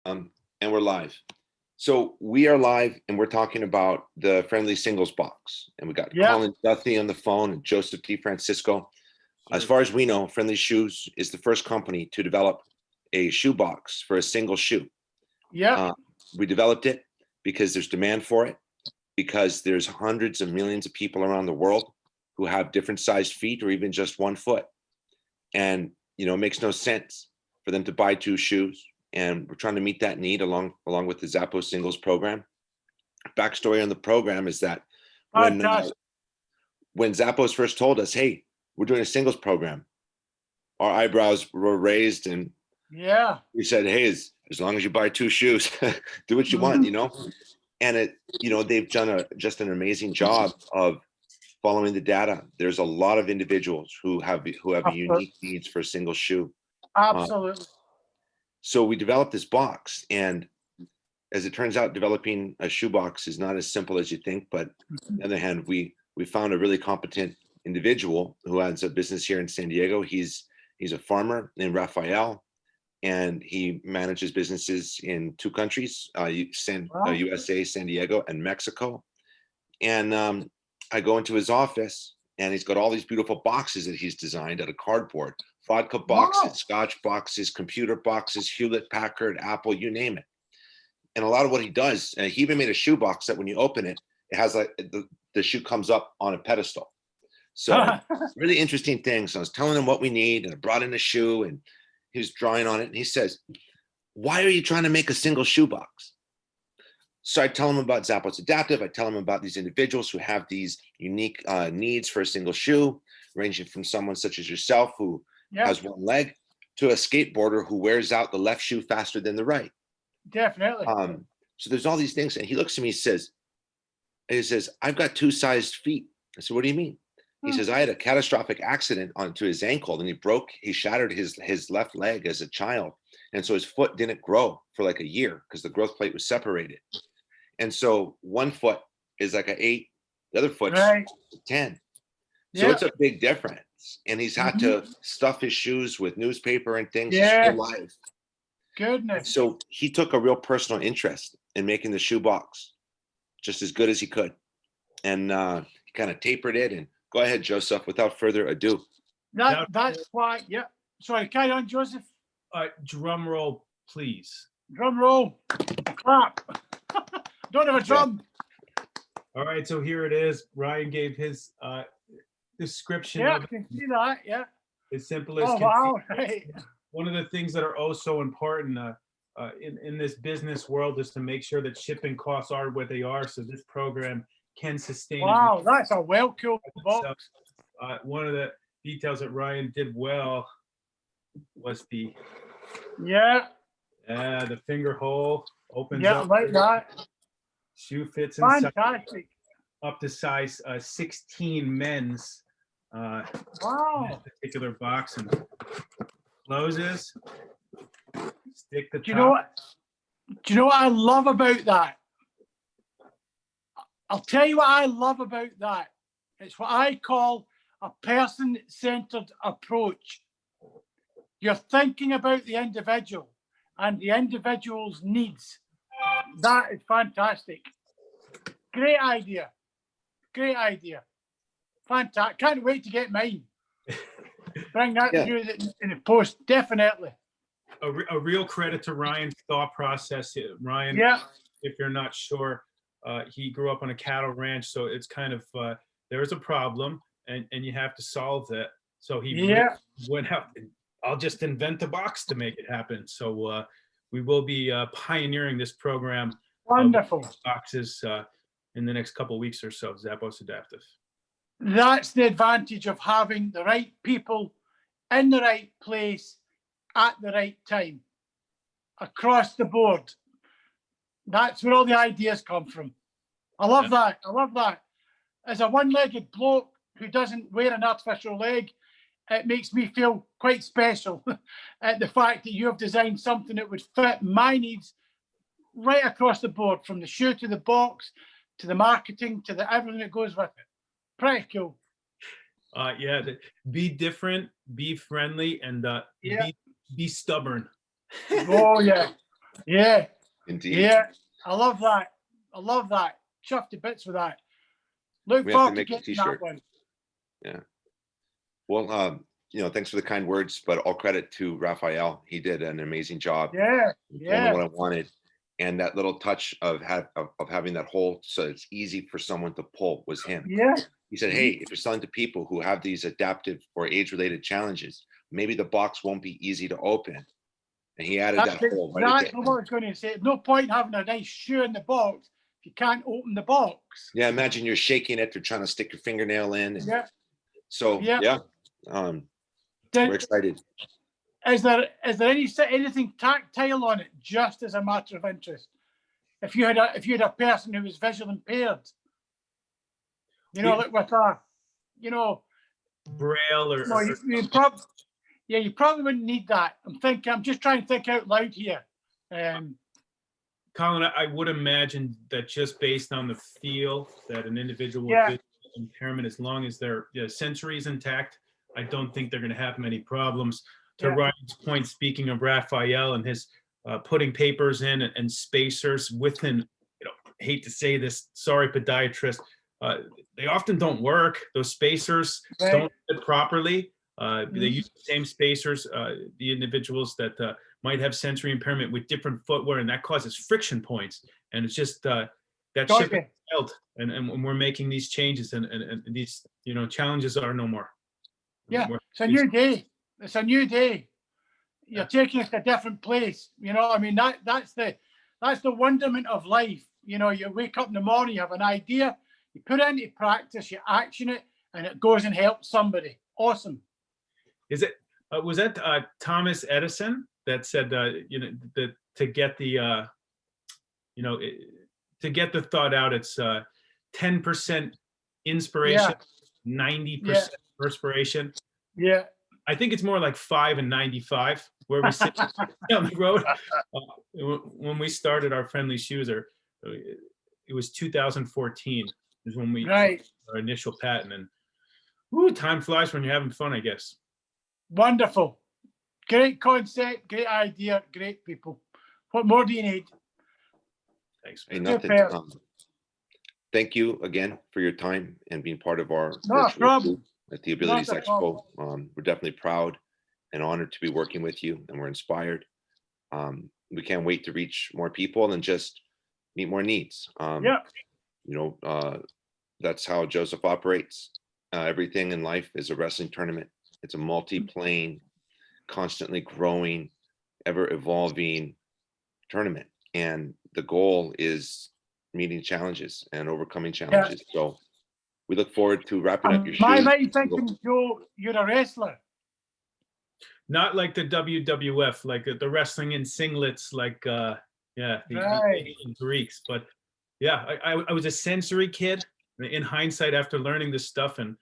And we're live. So we are live and we're talking about the Friendly Singles box. And we got Yeah. Colin Duthie on the phone and Joseph DeFrancisco. As Sure. far as we know, Friendly Shoes is the first company to develop a shoebox for a single shoe. Yeah. We developed it because there's demand for it, because there's hundreds of millions of people around the world who have different sized feet or even just 1 foot. And, it makes no sense for them to buy 2 shoes. And we're trying to meet that need along with the Zappos Singles program. Backstory on the program is that when Zappos first told us, hey, we're doing a singles program, our eyebrows were raised and Yeah. we said, hey, as long as you buy 2 shoes, do what you want, And they've done just an amazing job of following the data. There's a lot of individuals who have unique needs for a single shoe. Absolutely. So we developed this box, and as it turns out, developing a shoebox is not as simple as you think. But on the other hand, we found a really competent individual who has a business here in San Diego. He's a farmer named Rafael, and he manages businesses in 2 countries, USA, San Diego, and Mexico. And I go into his office, and he's got all these beautiful boxes that he's designed out of cardboard. Vodka boxes, Scotch boxes, computer boxes, Hewlett Packard, Apple, you name it. And a lot of what he does, he even made a shoe box that when you open it, it has like the shoe comes up on a pedestal. So really interesting things. So I was telling him what we need, and I brought in a shoe, and he was drawing on it. And he says, why are you trying to make a single shoe box? So I tell him about Zappos Adaptive. I tell him about these individuals who have these unique needs for a single shoe, ranging from someone such as yourself who has 1 leg to a skateboarder who wears out the left shoe faster than the right. Definitely. So there's all these things. And he looks at me, he says, I've got 2 sized feet. I said, what do you mean? He says, I had a catastrophic accident onto his ankle, and he shattered his left leg as a child. And so his foot didn't grow for like a year because the growth plate was separated. And so 1 foot is like an 8, the other foot's a 10. So it's a big difference. And he's had to stuff his shoes with newspaper and things to stay alive. Goodness. So he took a real personal interest in making the shoe box just as good as he could. And he kind of tapered it. And go ahead, Joseph, without further ado. That's why, Sorry, carry on, Joseph. Drum roll, please. Drum roll. Clap. Don't have a drum. All right, so here it is. Ryan gave his description Yeah, of I can see that. Yeah. as simple as Oh, can wow. be. Right. One of the things that are oh so important in this business world is to make sure that shipping costs are what they are, so this program can sustain. Wow, that's a well cool box. One of the details that Ryan did well was the finger hole opens up. Like that. Shoe fits inside. Fantastic. Up to size 16 men's. Wow. This particular box, and closes. Stick the top. Do you know what I love about that? I'll tell you what I love about that. It's what I call a person-centered approach. You're thinking about the individual and the individual's needs. That is fantastic. Great idea. Great idea. Fantastic. Can't wait to get mine. Bring that to you in the post, definitely. A real credit to Ryan's thought process. Ryan, if you're not sure, he grew up on a cattle ranch, so it's kind of there's a problem and you have to solve that. So he went out and I'll just invent a box to make it happen. So we will be pioneering this program. Wonderful. Boxes in the next couple of weeks or so. Zappos Adaptive. That's the advantage of having the right people in the right place at the right time across the board. That's where all the ideas come from. I love that. I love that. As a one-legged bloke who doesn't wear an artificial leg, it makes me feel quite special at the fact that you have designed something that would fit my needs right across the board, from the shoe to the box, to the marketing, to the everything that goes with it. Pretty cool. Be different, be friendly, and be stubborn. Oh yeah. Yeah. Indeed. Yeah. I love that. I love that. Chuffed to bits with that. Look We have to forward to make a getting that t-shirt. one. Yeah. Well, thanks for the kind words, but all credit to Raphael. He did an amazing job. Yeah. He told me Yeah. what I wanted. And that little touch of having that hole so it's easy for someone to pull was him. Yeah. He said, hey, if you're selling to people who have these adaptive or age-related challenges, maybe the box won't be easy to open. And he added That's that hole right at the exactly what I was going to say. No point having a nice shoe in the box if you can't open the box. Yeah, imagine you're shaking it, they're trying to stick your fingernail in. And Yeah. so, Yeah. we're excited. Is there anything tactile on it, just as a matter of interest? If you had a person who was visually impaired, like with a, Braille or you probably wouldn't need that. I'm just trying to think out loud here. Colin, I would imagine that just based on the feel that an individual with visual impairment, as long as their sensory is intact, I don't think they're going to have many problems. To Ryan's point, speaking of Raphael and his putting papers in and spacers within, hate to say this, sorry, podiatrist, they often don't work. Those spacers don't fit properly. They use the same spacers, the individuals that might have sensory impairment with different footwear, and that causes friction points. And it's just that ship is sailed, and when we're making these changes and these challenges are no more. Yeah, it's a new day. It's a new day. You're taking us to a different place. That's the wonderment of life. You wake up in the morning, you have an idea, you put it into practice, you action it, and it goes and helps somebody. Awesome. Is it? Was that Thomas Edison that said that to get the to get the thought out, it's 10% inspiration, 90% perspiration. Yeah. I think it's more like 5 and 95 where we sit down the road. When we started our Friendly Shoes, it was 2014 is when we our initial patent, and time flies when you're having fun, I guess. Wonderful. Great concept, great idea, great people. What more do you need? Thanks. Hey, nothing. Thank you again for your time and being part of our virtual group at the Abilities Expo. We're definitely proud and honored to be working with you, and we're inspired. We can't wait to reach more people and just meet more needs. That's how Joseph operates. Everything in life is a wrestling tournament. It's a multi-plane, constantly growing, ever evolving tournament. And the goal is meeting challenges and overcoming challenges. So we look forward to wrapping up your shoes. Am I thinking, Joe, you're a wrestler? Not like the WWF, like the wrestling in singlets, like the ancient Greeks. But yeah, I was a sensory kid. In hindsight, after learning this stuff, and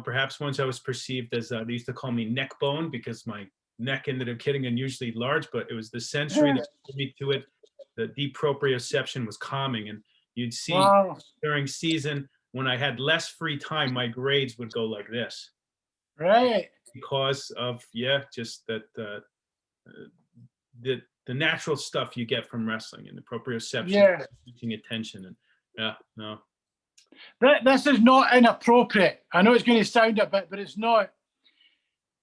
perhaps once I was perceived as they used to call me neck bone because my neck ended up getting unusually large, but it was the sensory that put me to it. The deep proprioception was calming, and you'd see during season when I had less free time, my grades would go like this. Right. Because of just that the natural stuff you get from wrestling and the proprioception, teaching attention, and This is not inappropriate. I know it's going to sound a bit, but it's not.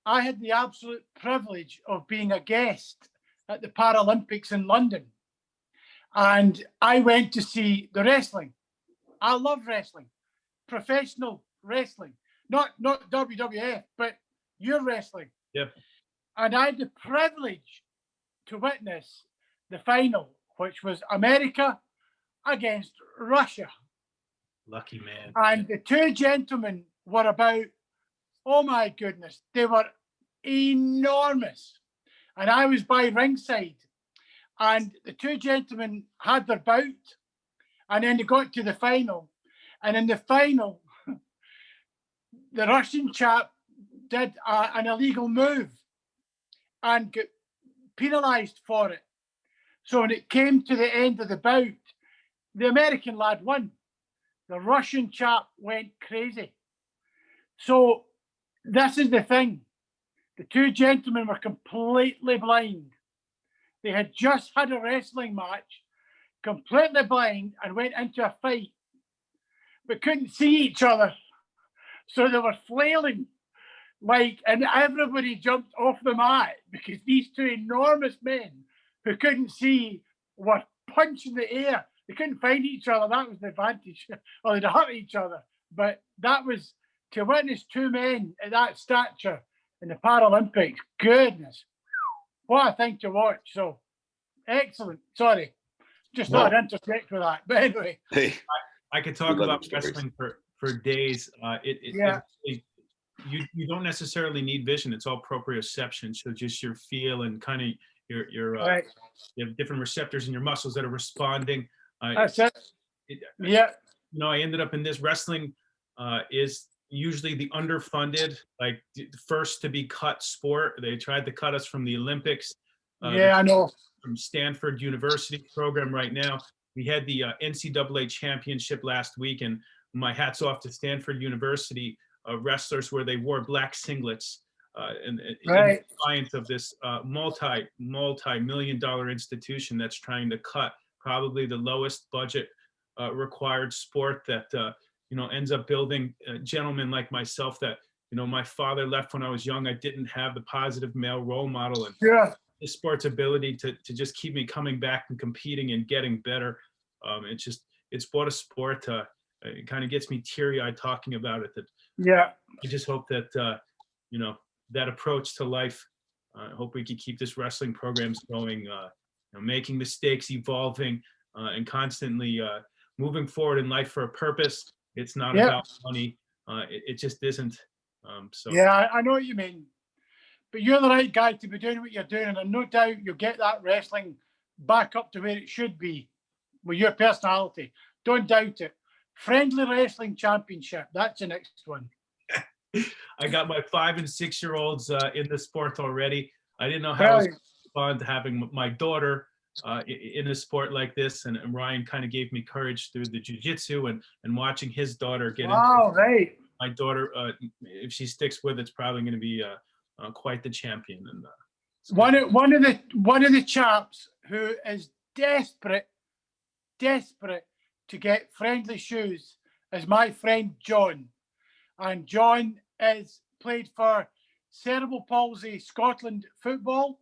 I had the absolute privilege of being a guest at the Paralympics in London, and I went to see the wrestling. I love wrestling, professional wrestling, not WWF, but your wrestling. Yep. And I had the privilege to witness the final, which was America against Russia. Lucky man. And the two gentlemen were about, oh my goodness, they were enormous. And I was by ringside. And the two gentlemen had their bout. And then they got to the final. And in the final, the Russian chap did an illegal move and got penalised for it. So when it came to the end of the bout, the American lad won. The Russian chap went crazy. So this is the thing. The two gentlemen were completely blind. They had just had a wrestling match, completely blind, and went into a fight, but couldn't see each other. So they were flailing, and everybody jumped off the mat because these two enormous men who couldn't see were punching the air. They couldn't find each other. That was the advantage. Or they'd hurt each other. But that was, to witness two men at that stature in the Paralympics, goodness, what a thing to watch. So, excellent. Sorry. Just thought I'd interject with that. But anyway. Hey, I could talk about wrestling for days. You don't necessarily need vision. It's all proprioception. So just your feel and kind of your Right. you have different receptors in your muscles that are responding. That's it. Yeah. You know, I ended up in this. Wrestling is usually the underfunded, like the first to be cut sport. They tried to cut us from the Olympics. Yeah, I know. From Stanford University program right now. We had the NCAA championship last week, and my hat's off to Stanford University wrestlers where they wore black singlets in defiance of this multi-million-dollar institution that's trying to cut probably the lowest budget required sport that ends up building gentlemen like myself that my father left when I was young. I didn't have the positive male role model, and this sport's ability to just keep me coming back and competing and getting better. It's what a sport. It kind of gets me teary-eyed talking about it. I just hope that that approach to life. I hope we can keep this wrestling programs going, making mistakes, evolving, and constantly moving forward in life for a purpose. It's not about money. It just isn't. Yeah, I know what you mean. But you're the right guy to be doing what you're doing, and I've no doubt you'll get that wrestling back up to where it should be with your personality. Don't doubt it. Friendly Wrestling Championship. That's the next one. I got my 5 and 6-year-olds in the sport already. I didn't know how it was fun to having my daughter in a sport like this, and Ryan kind of gave me courage through the jiu-jitsu and watching his daughter get into it. My daughter, if she sticks with it, it's probably going to be quite the champion. And one of the chaps who is desperate to get friendly shoes is my friend John, and John is played for cerebral palsy Scotland football.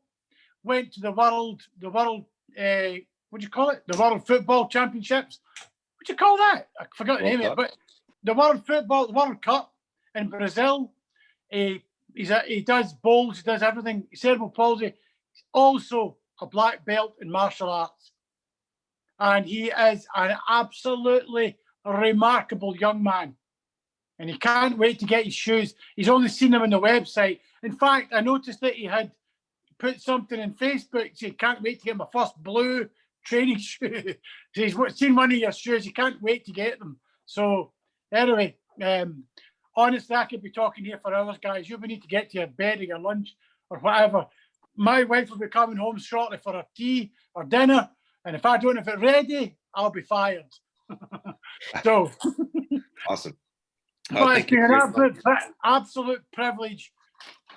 Went to the world what do you call it? The World Football Championships. What do you call that? I forgot the name of it, but the World Cup in Brazil. He does bowls, he does everything. Cerebral palsy. He's also a black belt in martial arts. And he is an absolutely remarkable young man. And he can't wait to get his shoes. He's only seen them on the website. In fact, I noticed that he had put something in Facebook. So he can't wait to get my first blue training shoe. So he's seen one of your shoes. He can't wait to get them. So anyway, honestly, I could be talking here for hours, guys. You need to get to your bed or your lunch or whatever. My wife will be coming home shortly for her tea or dinner. And if I don't have it ready, I'll be fired. So awesome. But it's been an absolute privilege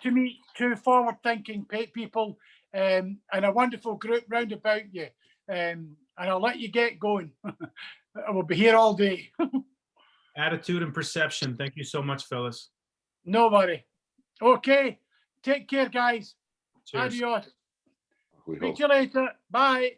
to meet two forward-thinking people and a wonderful group round about you. And I'll let you get going. I will be here all day. Attitude and perception. Thank you so much, fellas. Nobody. Okay. Take care, guys. Cheers. Adios. We Speak hope. to you later. Bye.